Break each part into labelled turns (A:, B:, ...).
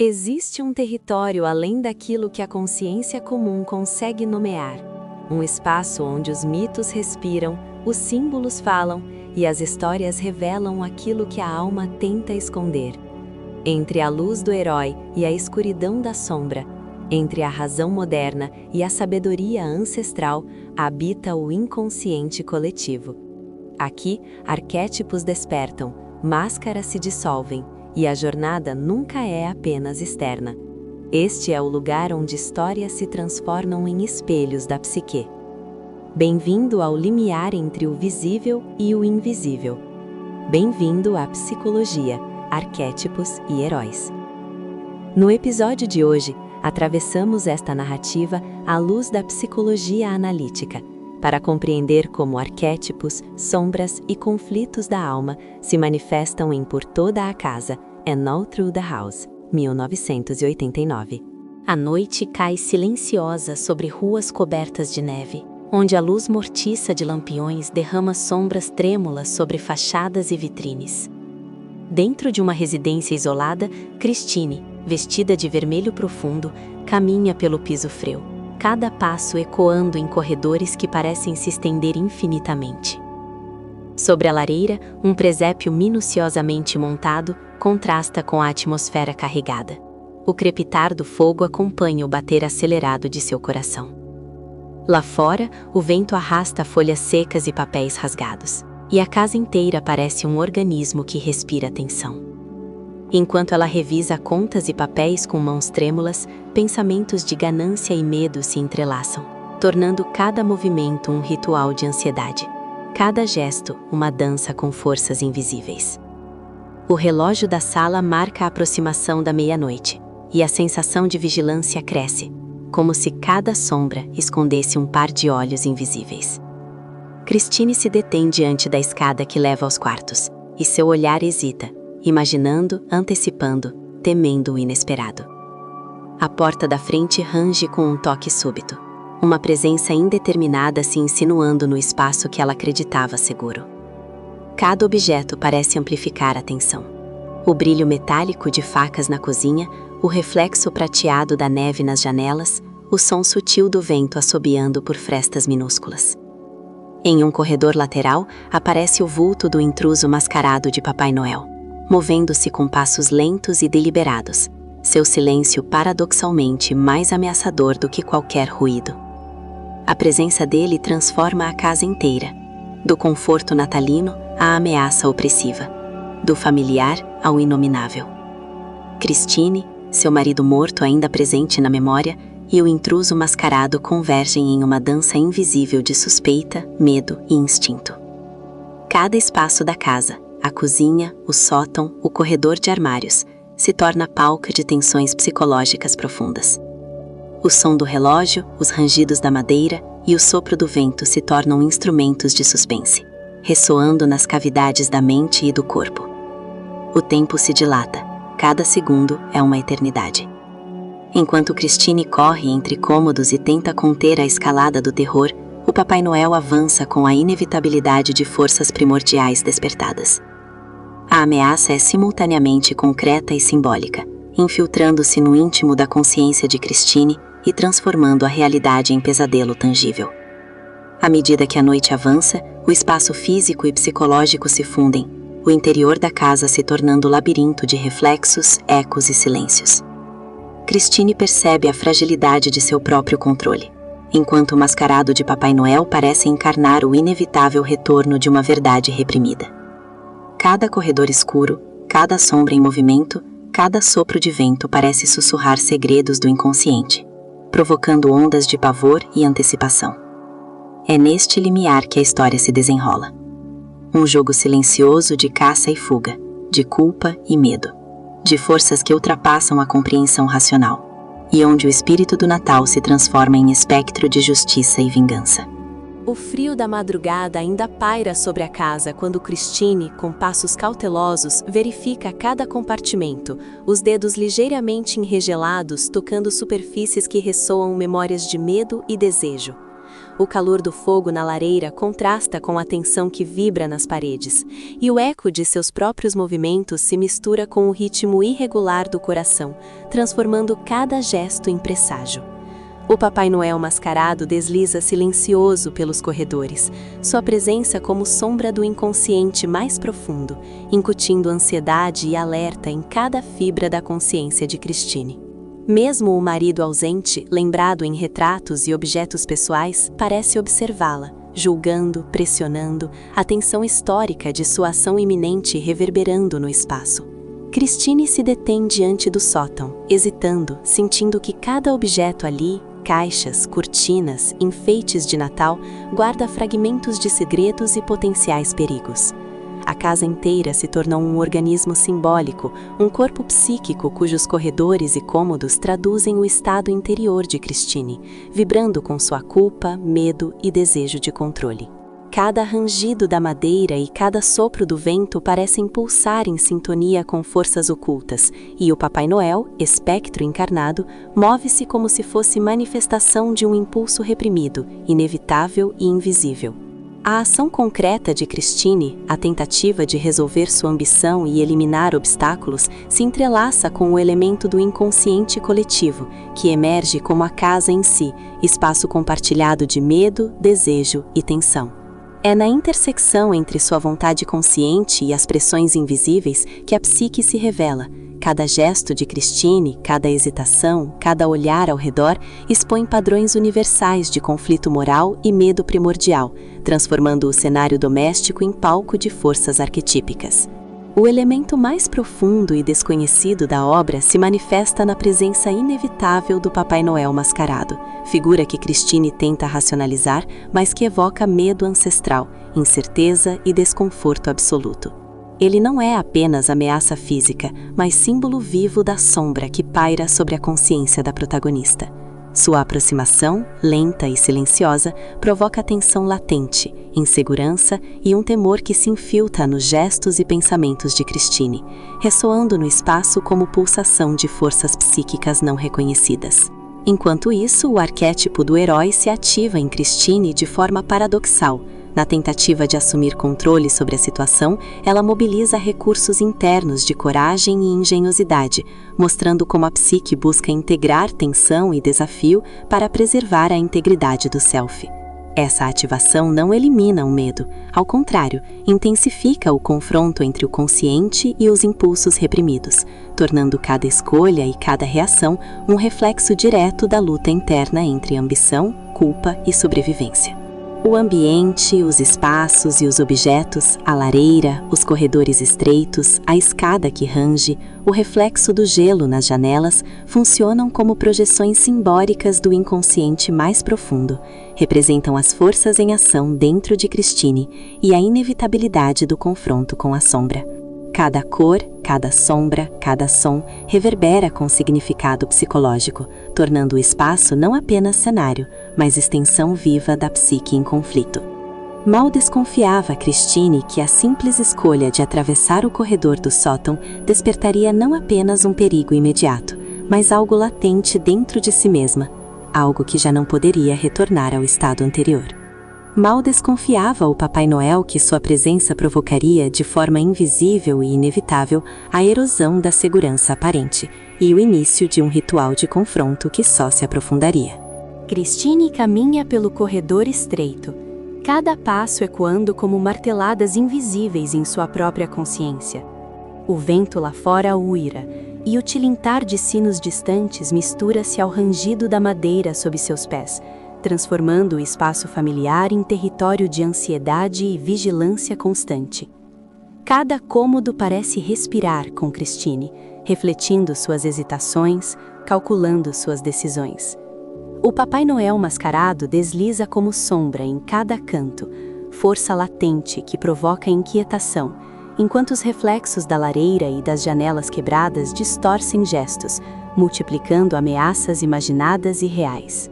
A: Existe um território além daquilo que a consciência comum consegue nomear. Um espaço onde os mitos respiram, os símbolos falam e as histórias revelam aquilo que a alma tenta esconder. Entre a luz do herói e a escuridão da sombra, entre a razão moderna e a sabedoria ancestral, habita o inconsciente coletivo. Aqui, arquétipos despertam, máscaras se dissolvem, e a jornada nunca é apenas externa. Este é o lugar onde histórias se transformam em espelhos da psique. Bem-vindo ao limiar entre o visível e o invisível. Bem-vindo à psicologia, arquétipos e heróis. No episódio de hoje, atravessamos esta narrativa à luz da psicologia analítica, para compreender como arquétipos, sombras e conflitos da alma se manifestam em Por Toda a Casa, And All Through the House, 1989. A noite cai silenciosa sobre ruas cobertas de neve, onde a luz mortiça de lampiões derrama sombras trêmulas sobre fachadas e vitrines. Dentro de uma residência isolada, Christine, vestida de vermelho profundo, caminha pelo piso frio, cada passo ecoando em corredores que parecem se estender infinitamente. Sobre a lareira, um presépio minuciosamente montado contrasta com a atmosfera carregada. O crepitar do fogo acompanha o bater acelerado de seu coração. Lá fora, o vento arrasta folhas secas e papéis rasgados, e a casa inteira parece um organismo que respira tensão. Enquanto ela revisa contas e papéis com mãos trêmulas, pensamentos de ganância e medo se entrelaçam, tornando cada movimento um ritual de ansiedade, cada gesto uma dança com forças invisíveis. O relógio da sala marca a aproximação da meia-noite, e a sensação de vigilância cresce, como se cada sombra escondesse um par de olhos invisíveis. Christine se detém diante da escada que leva aos quartos, e seu olhar hesita, imaginando, antecipando, temendo o inesperado. A porta da frente range com um toque súbito, uma presença indeterminada se insinuando no espaço que ela acreditava seguro. Cada objeto parece amplificar a tensão. O brilho metálico de facas na cozinha, o reflexo prateado da neve nas janelas, o som sutil do vento assobiando por frestas minúsculas. Em um corredor lateral, aparece o vulto do intruso mascarado de Papai Noel, movendo-se com passos lentos e deliberados, seu silêncio paradoxalmente mais ameaçador do que qualquer ruído. A presença dele transforma a casa inteira, do conforto natalino à ameaça opressiva, do familiar ao inominável. Christine, seu marido morto ainda presente na memória, e o intruso mascarado convergem em uma dança invisível de suspeita, medo e instinto. Cada espaço da casa, a cozinha, o sótão, o corredor de armários, se torna palco de tensões psicológicas profundas. O som do relógio, os rangidos da madeira e o sopro do vento se tornam instrumentos de suspense, ressoando nas cavidades da mente e do corpo. O tempo se dilata, cada segundo é uma eternidade. Enquanto Christine corre entre cômodos e tenta conter a escalada do terror, o Papai Noel avança com a inevitabilidade de forças primordiais despertadas. A ameaça é simultaneamente concreta e simbólica, infiltrando-se no íntimo da consciência de Christine e transformando a realidade em pesadelo tangível. À medida que a noite avança, o espaço físico e psicológico se fundem, o interior da casa se tornando labirinto de reflexos, ecos e silêncios. Christine percebe a fragilidade de seu próprio controle, enquanto o mascarado de Papai Noel parece encarnar o inevitável retorno de uma verdade reprimida. Cada corredor escuro, cada sombra em movimento, cada sopro de vento parece sussurrar segredos do inconsciente, provocando ondas de pavor e antecipação. É neste limiar que a história se desenrola. Um jogo silencioso de caça e fuga, de culpa e medo, de forças que ultrapassam a compreensão racional, e onde o espírito do Natal se transforma em espectro de justiça e vingança. O frio da madrugada ainda paira sobre a casa quando Christine, com passos cautelosos, verifica cada compartimento, os dedos ligeiramente enregelados tocando superfícies que ressoam memórias de medo e desejo. O calor do fogo na lareira contrasta com a tensão que vibra nas paredes, e o eco de seus próprios movimentos se mistura com o ritmo irregular do coração, transformando cada gesto em presságio. O Papai Noel mascarado desliza silencioso pelos corredores, sua presença como sombra do inconsciente mais profundo, incutindo ansiedade e alerta em cada fibra da consciência de Christine. Mesmo o marido ausente, lembrado em retratos e objetos pessoais, parece observá-la, julgando, pressionando, a tensão histórica de sua ação iminente reverberando no espaço. Christine se detém diante do sótão, hesitando, sentindo que cada objeto ali, caixas, cortinas, enfeites de Natal, guarda fragmentos de segredos e potenciais perigos. A casa inteira se tornou um organismo simbólico, um corpo psíquico cujos corredores e cômodos traduzem o estado interior de Christine, vibrando com sua culpa, medo e desejo de controle. Cada rangido da madeira e cada sopro do vento parecem pulsar em sintonia com forças ocultas, e o Papai Noel, espectro encarnado, move-se como se fosse manifestação de um impulso reprimido, inevitável e invisível. A ação concreta de Christine, a tentativa de resolver sua ambição e eliminar obstáculos, se entrelaça com o elemento do inconsciente coletivo, que emerge como a casa em si, espaço compartilhado de medo, desejo e tensão. É na intersecção entre sua vontade consciente e as pressões invisíveis que a psique se revela. Cada gesto de Christine, cada hesitação, cada olhar ao redor expõe padrões universais de conflito moral e medo primordial, transformando o cenário doméstico em palco de forças arquetípicas. O elemento mais profundo e desconhecido da obra se manifesta na presença inevitável do Papai Noel mascarado, figura que Christine tenta racionalizar, mas que evoca medo ancestral, incerteza e desconforto absoluto. Ele não é apenas ameaça física, mas símbolo vivo da sombra que paira sobre a consciência da protagonista. Sua aproximação, lenta e silenciosa, provoca tensão latente, insegurança e um temor que se infiltra nos gestos e pensamentos de Christine, ressoando no espaço como pulsação de forças psíquicas não reconhecidas. Enquanto isso, o arquétipo do herói se ativa em Christine de forma paradoxal. Na tentativa de assumir controle sobre a situação, ela mobiliza recursos internos de coragem e engenhosidade, mostrando como a psique busca integrar tensão e desafio para preservar a integridade do self. Essa ativação não elimina o medo, ao contrário, intensifica o confronto entre o consciente e os impulsos reprimidos, tornando cada escolha e cada reação um reflexo direto da luta interna entre ambição, culpa e sobrevivência. O ambiente, os espaços e os objetos, a lareira, os corredores estreitos, a escada que range, o reflexo do gelo nas janelas funcionam como projeções simbólicas do inconsciente mais profundo, representam as forças em ação dentro de Christine e a inevitabilidade do confronto com a sombra. Cada cor, cada sombra, cada som reverbera com significado psicológico, tornando o espaço não apenas cenário, mas extensão viva da psique em conflito. Mal desconfiava Christine que a simples escolha de atravessar o corredor do sótão despertaria não apenas um perigo imediato, mas algo latente dentro de si mesma, algo que já não poderia retornar ao estado anterior. Mal desconfiava o Papai Noel que sua presença provocaria, de forma invisível e inevitável, a erosão da segurança aparente e o início de um ritual de confronto que só se aprofundaria. Christine caminha pelo corredor estreito, cada passo ecoando como marteladas invisíveis em sua própria consciência. O vento lá fora uira, e o tilintar de sinos distantes mistura-se ao rangido da madeira sob seus pés, transformando o espaço familiar em território de ansiedade e vigilância constante. Cada cômodo parece respirar com Christine, refletindo suas hesitações, calculando suas decisões. O Papai Noel mascarado desliza como sombra em cada canto, força latente que provoca inquietação, enquanto os reflexos da lareira e das janelas quebradas distorcem gestos, multiplicando ameaças imaginadas e reais.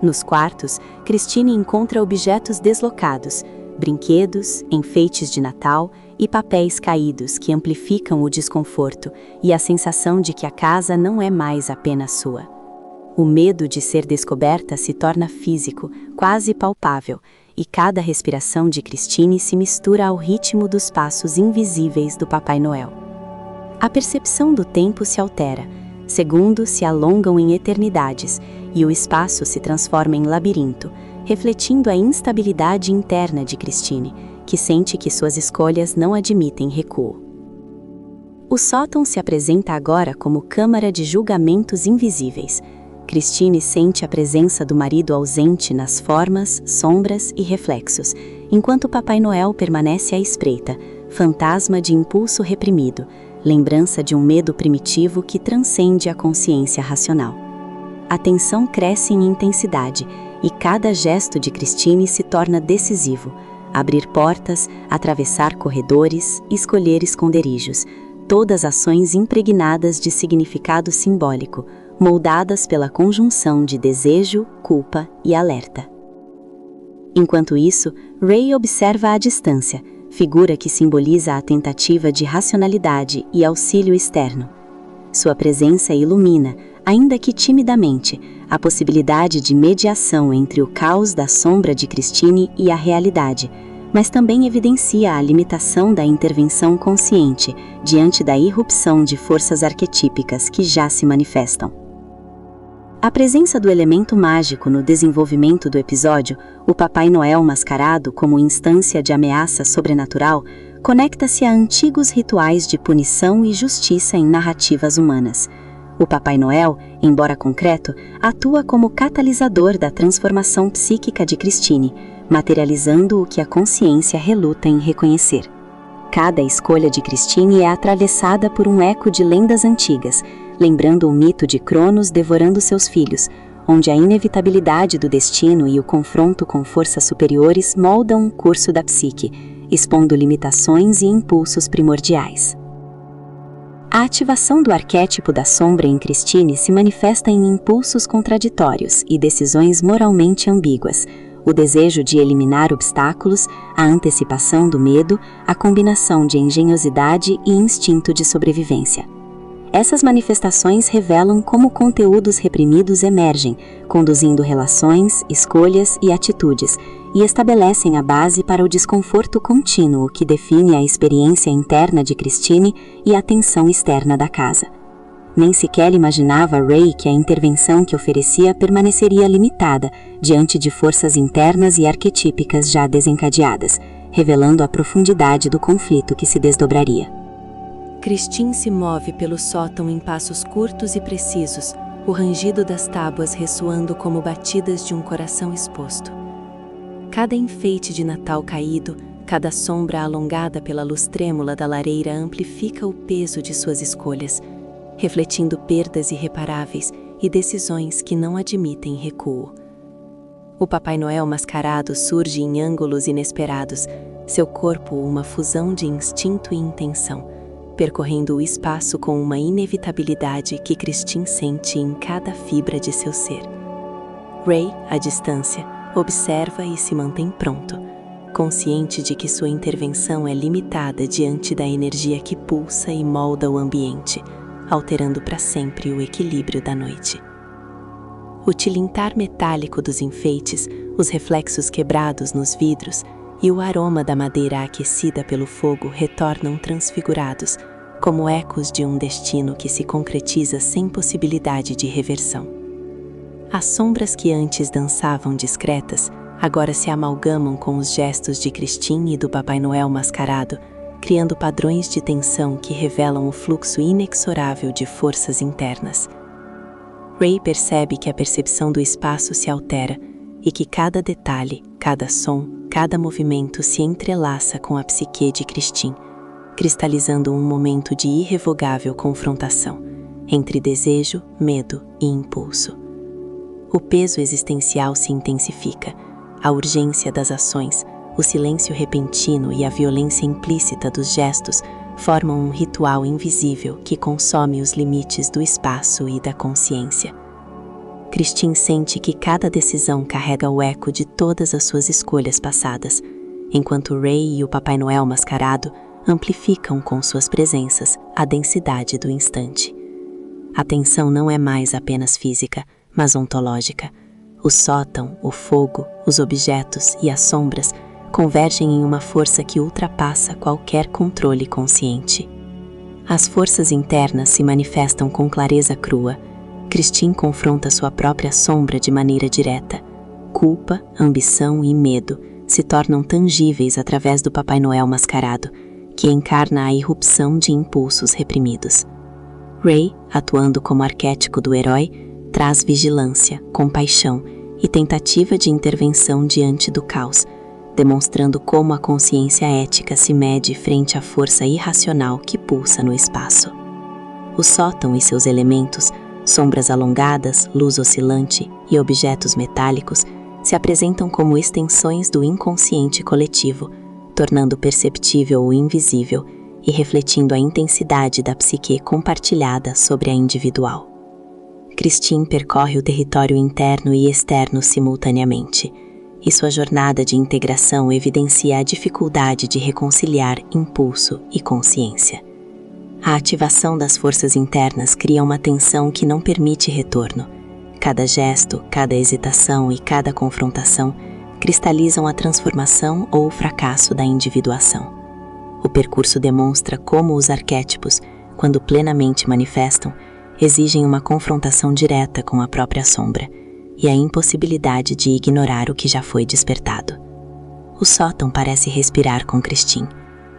A: Nos quartos, Christine encontra objetos deslocados, brinquedos, enfeites de Natal e papéis caídos que amplificam o desconforto e a sensação de que a casa não é mais apenas sua. O medo de ser descoberta se torna físico, quase palpável, e cada respiração de Christine se mistura ao ritmo dos passos invisíveis do Papai Noel. A percepção do tempo se altera, segundos se alongam em eternidades e o espaço se transforma em labirinto, refletindo a instabilidade interna de Christine, que sente que suas escolhas não admitem recuo. O sótão se apresenta agora como câmara de julgamentos invisíveis. Christine sente a presença do marido ausente nas formas, sombras e reflexos, enquanto Papai Noel permanece à espreita, fantasma de impulso reprimido, lembrança de um medo primitivo que transcende a consciência racional. A tensão cresce em intensidade e cada gesto de Christine se torna decisivo. Abrir portas, atravessar corredores, escolher esconderijos, todas ações impregnadas de significado simbólico, moldadas pela conjunção de desejo, culpa e alerta. Enquanto isso, Ray observa à distância, figura que simboliza a tentativa de racionalidade e auxílio externo. Sua presença ilumina, ainda que timidamente, a possibilidade de mediação entre o caos da sombra de Christine e a realidade, mas também evidencia a limitação da intervenção consciente diante da irrupção de forças arquetípicas que já se manifestam. A presença do elemento mágico no desenvolvimento do episódio, o Papai Noel mascarado como instância de ameaça sobrenatural, conecta-se a antigos rituais de punição e justiça em narrativas humanas. O Papai Noel, embora concreto, atua como catalisador da transformação psíquica de Christine, materializando o que a consciência reluta em reconhecer. Cada escolha de Christine é atravessada por um eco de lendas antigas, lembrando o mito de Cronos devorando seus filhos, onde a inevitabilidade do destino e o confronto com forças superiores moldam o curso da psique, expondo limitações e impulsos primordiais. A ativação do arquétipo da sombra em Christine se manifesta em impulsos contraditórios e decisões moralmente ambíguas, o desejo de eliminar obstáculos, a antecipação do medo, a combinação de engenhosidade e instinto de sobrevivência. Essas manifestações revelam como conteúdos reprimidos emergem, conduzindo relações, escolhas e atitudes, e estabelecem a base para o desconforto contínuo que define a experiência interna de Christine e a tensão externa da casa. Nem sequer imaginava Ray que a intervenção que oferecia permaneceria limitada diante de forças internas e arquetípicas já desencadeadas, revelando a profundidade do conflito que se desdobraria. Christine se move pelo sótão em passos curtos e precisos, o rangido das tábuas ressoando como batidas de um coração exposto. Cada enfeite de Natal caído, cada sombra alongada pela luz trêmula da lareira amplifica o peso de suas escolhas, refletindo perdas irreparáveis e decisões que não admitem recuo. O Papai Noel mascarado surge em ângulos inesperados, seu corpo uma fusão de instinto e intenção, percorrendo o espaço com uma inevitabilidade que Christine sente em cada fibra de seu ser. Ray, à distância, observa e se mantém pronto, consciente de que sua intervenção é limitada diante da energia que pulsa e molda o ambiente, alterando para sempre o equilíbrio da noite. O tilintar metálico dos enfeites, os reflexos quebrados nos vidros e o aroma da madeira aquecida pelo fogo retornam transfigurados, como ecos de um destino que se concretiza sem possibilidade de reversão. As sombras que antes dançavam discretas, agora se amalgamam com os gestos de Christine e do Papai Noel mascarado, criando padrões de tensão que revelam o fluxo inexorável de forças internas. Ray percebe que a percepção do espaço se altera e que cada detalhe, cada som, cada movimento se entrelaça com a psique de Christine, cristalizando um momento de irrevogável confrontação entre desejo, medo e impulso. O peso existencial se intensifica, a urgência das ações, o silêncio repentino e a violência implícita dos gestos formam um ritual invisível que consome os limites do espaço e da consciência. Christine sente que cada decisão carrega o eco de todas as suas escolhas passadas, enquanto Ray e o Papai Noel mascarado amplificam com suas presenças a densidade do instante. A tensão não é mais apenas física, mas ontológica. O sótão, o fogo, os objetos e as sombras convergem em uma força que ultrapassa qualquer controle consciente. As forças internas se manifestam com clareza crua. Christine confronta sua própria sombra de maneira direta. Culpa, ambição e medo se tornam tangíveis através do Papai Noel mascarado, que encarna a irrupção de impulsos reprimidos. Ray, atuando como arquétipo do herói, traz vigilância, compaixão e tentativa de intervenção diante do caos, demonstrando como a consciência ética se mede frente à força irracional que pulsa no espaço. O sótão e seus elementos, sombras alongadas, luz oscilante e objetos metálicos, se apresentam como extensões do inconsciente coletivo, tornando perceptível o invisível e refletindo a intensidade da psique compartilhada sobre a individual. Christine percorre o território interno e externo simultaneamente, e sua jornada de integração evidencia a dificuldade de reconciliar impulso e consciência. A ativação das forças internas cria uma tensão que não permite retorno. Cada gesto, cada hesitação e cada confrontação cristalizam a transformação ou o fracasso da individuação. O percurso demonstra como os arquétipos, quando plenamente manifestam, exigem uma confrontação direta com a própria sombra e a impossibilidade de ignorar o que já foi despertado. O sótão parece respirar com Christine.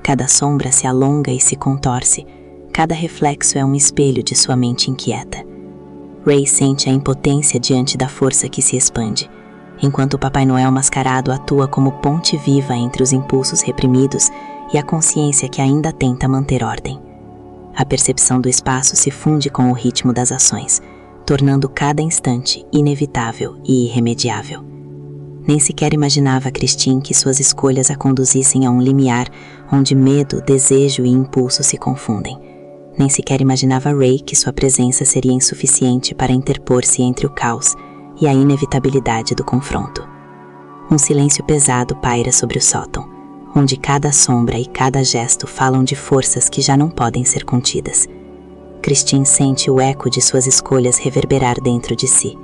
A: Cada sombra se alonga e se contorce, cada reflexo é um espelho de sua mente inquieta. Ray sente a impotência diante da força que se expande, enquanto o Papai Noel mascarado atua como ponte viva entre os impulsos reprimidos e a consciência que ainda tenta manter ordem. A percepção do espaço se funde com o ritmo das ações, tornando cada instante inevitável e irremediável. Nem sequer imaginava Christine que suas escolhas a conduzissem a um limiar onde medo, desejo e impulso se confundem. Nem sequer imaginava Ray que sua presença seria insuficiente para interpor-se entre o caos e a inevitabilidade do confronto. Um silêncio pesado paira sobre o sótão, onde cada sombra e cada gesto falam de forças que já não podem ser contidas. Christine sente o eco de suas escolhas reverberar dentro de si.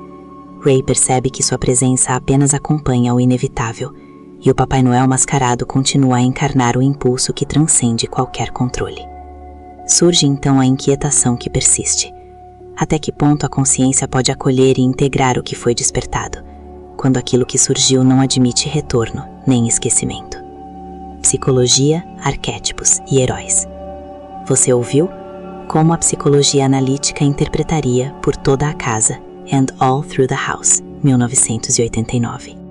A: Ray percebe que sua presença apenas acompanha o inevitável, e o Papai Noel mascarado continua a encarnar o impulso que transcende qualquer controle. Surge então a inquietação que persiste. Até que ponto a consciência pode acolher e integrar o que foi despertado, quando aquilo que surgiu não admite retorno nem esquecimento? Psicologia, arquétipos e heróis. Você ouviu como a psicologia analítica interpretaria Por Toda a Casa and All Through the House, 1989.